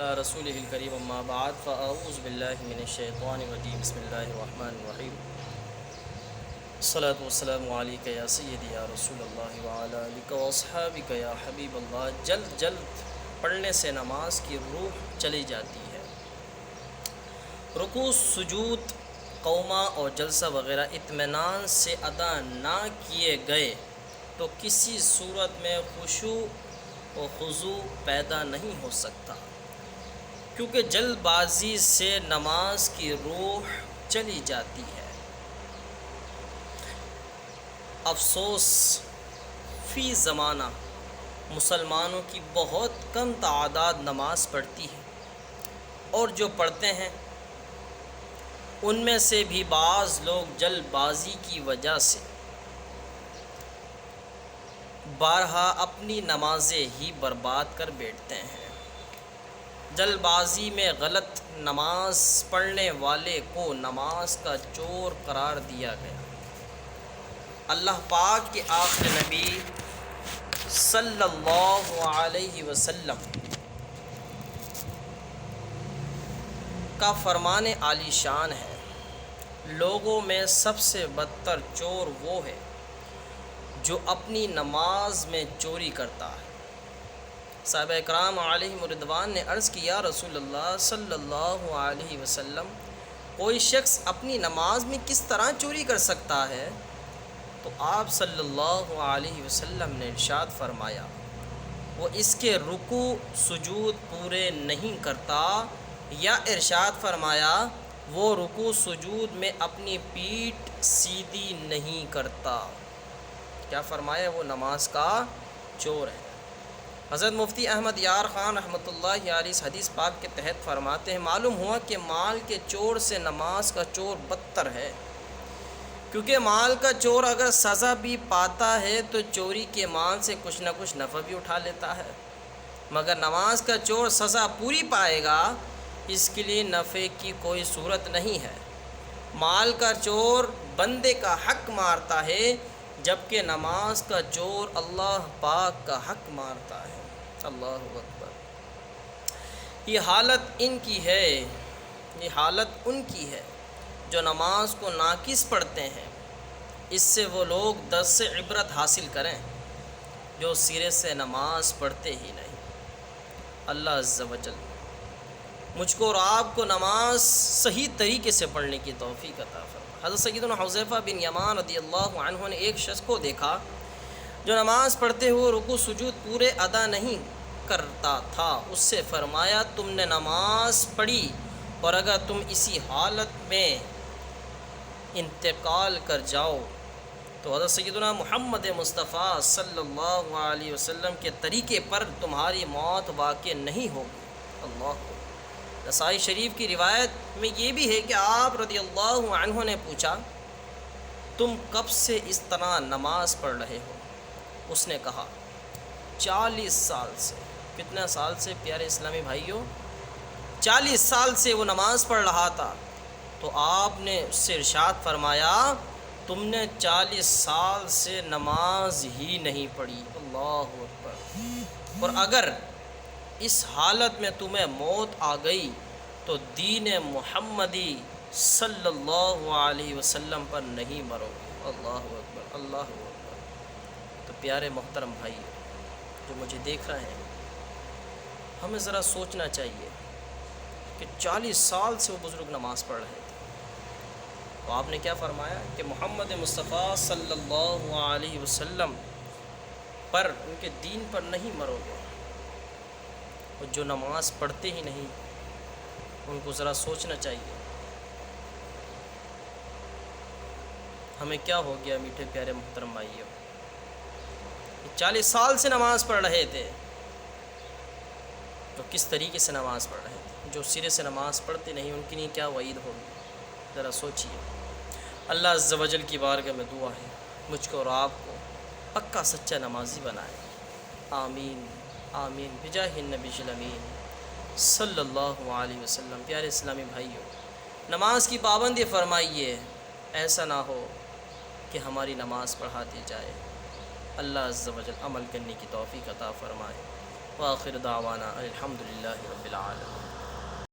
علی رسولہ الکریم اما بعد فاعوذ باللہ من الشیطان الرجیم بسم اللہ الرحمن الرحیم الصلاۃ والسلام علیک یا سیدی یا رسول اللہ وعلی آلک واصحابک یا حبیب اللہ۔ جلد جلد پڑھنے سے نماز کی روح چلی جاتی ہے۔ رکوع، سجود، قومہ اور جلسہ وغیرہ اطمینان سے ادا نہ کیے گئے تو کسی صورت میں خشوع و خضوع پیدا نہیں ہو سکتا، کیونکہ جلد بازی سے نماز کی روح چلی جاتی ہے۔ افسوس، فی زمانہ مسلمانوں کی بہت کم تعداد نماز پڑھتی ہے، اور جو پڑھتے ہیں ان میں سے بھی بعض لوگ جلد بازی کی وجہ سے بارہا اپنی نمازیں ہی برباد کر بیٹھتے ہیں۔ جلد بازی میں غلط نماز پڑھنے والے کو نماز کا چور قرار دیا گیا۔ اللہ پاک کے آخری نبی صلی اللہ علیہ وسلم کا فرمان عالی شان ہے، لوگوں میں سب سے بدتر چور وہ ہے جو اپنی نماز میں چوری کرتا ہے۔ صحابہ اکرام علیہم رضوان نے عرض کیا، یا رسول اللہ صلی اللہ علیہ وسلم، کوئی شخص اپنی نماز میں کس طرح چوری کر سکتا ہے؟ تو آپ صلی اللہ علیہ وسلم نے ارشاد فرمایا، وہ اس کے رکوع سجود پورے نہیں کرتا، یا ارشاد فرمایا وہ رکوع سجود میں اپنی پیٹھ سیدھی نہیں کرتا۔ کیا فرمایا؟ وہ نماز کا چور ہے۔ حضرت مفتی احمد یار خان رحمۃ اللہ علیہ اس حدیث پاک کے تحت فرماتے ہیں، معلوم ہوا کہ مال کے چور سے نماز کا چور بدتر ہے، کیونکہ مال کا چور اگر سزا بھی پاتا ہے تو چوری کے مال سے کچھ نہ کچھ نفع بھی اٹھا لیتا ہے، مگر نماز کا چور سزا پوری پائے گا، اس کے لیے نفع کی کوئی صورت نہیں ہے۔ مال کا چور بندے کا حق مارتا ہے، جبکہ نماز کا چور اللہ پاک کا حق مارتا ہے۔ اللہ اکبر۔ یہ حالت ان کی ہے، یہ حالت ان کی ہے جو نماز کو ناقص پڑھتے ہیں۔ اس سے وہ لوگ درس سے عبرت حاصل کریں جو سرے سے نماز پڑھتے ہی نہیں۔ اللہ عز و جل مجھ کو اور آپ کو نماز صحیح طریقے سے پڑھنے کی توفیق عطا فرمائے۔ حضرت سیدنا حذیفہ بن یمان رضی اللہ عنہ نے ایک شخص کو دیکھا جو نماز پڑھتے ہوئے رکوع سجود پورے ادا نہیں کرتا تھا۔ اس سے فرمایا، تم نے نماز پڑھی، اور اگر تم اسی حالت میں انتقال کر جاؤ تو حضرت سیدنا محمد مصطفیٰ صلی اللہ علیہ وسلم کے طریقے پر تمہاری موت واقع نہیں ہوگی۔ اللہ۔ نسائی شریف کی روایت میں یہ بھی ہے کہ آپ رضی اللہ عنہ نے پوچھا، تم کب سے اس طرح نماز پڑھ رہے ہو؟ اس نے کہا، 40 سال سے۔ کتنے سال سے پیارے اسلامی بھائیوں؟ 40 سال سے وہ نماز پڑھ رہا تھا۔ تو آپ نے اس سے ارشاد فرمایا، تم نے 40 سال سے نماز ہی نہیں پڑھی۔ اللہ اکبر۔ اور اگر اس حالت میں تمہیں موت آ گئی تو دین محمدی صلی اللہ علیہ وسلم پر نہیں مرو گے۔ اللہ اکبر، اللہ اکبر۔ تو پیارے محترم بھائی جو مجھے دیکھ رہے ہیں، ہمیں ذرا سوچنا چاہیے کہ 40 سال سے وہ بزرگ نماز پڑھ رہے تھے، تو آپ نے کیا فرمایا کہ محمد مصطفیٰ صلی اللہ علیہ وسلم پر، ان کے دین پر نہیں مرو گے۔ اور جو نماز پڑھتے ہی نہیں، ان کو ذرا سوچنا چاہیے ہمیں کیا ہو گیا۔ میٹھے پیارے محترم بھائیوں، 40 سال سے نماز پڑھ رہے تھے، تو کس طریقے سے نماز پڑھ رہے تھے؟ جو سرے سے نماز پڑھتے نہیں، ان کے لیے کیا وعید ہوگی؟ ذرا سوچیے۔ اللہ عز و جل کی بارگاہ میں دعا ہے مجھ کو اور آپ کو پکا سچا نمازی بنائے۔ آمین آمین بجاہ النبی الامین صلی اللہ علیہ وسلم۔ پیارے اسلامی بھائیوں، نماز کی پابندی فرمائیے، ایسا نہ ہو کہ ہماری نماز پڑھا دی جائے۔ اللہ عز و جل عمل کرنے کی توفیق عطا فرمائے۔ وآخر دعوانا الحمدللہ رب العالمین۔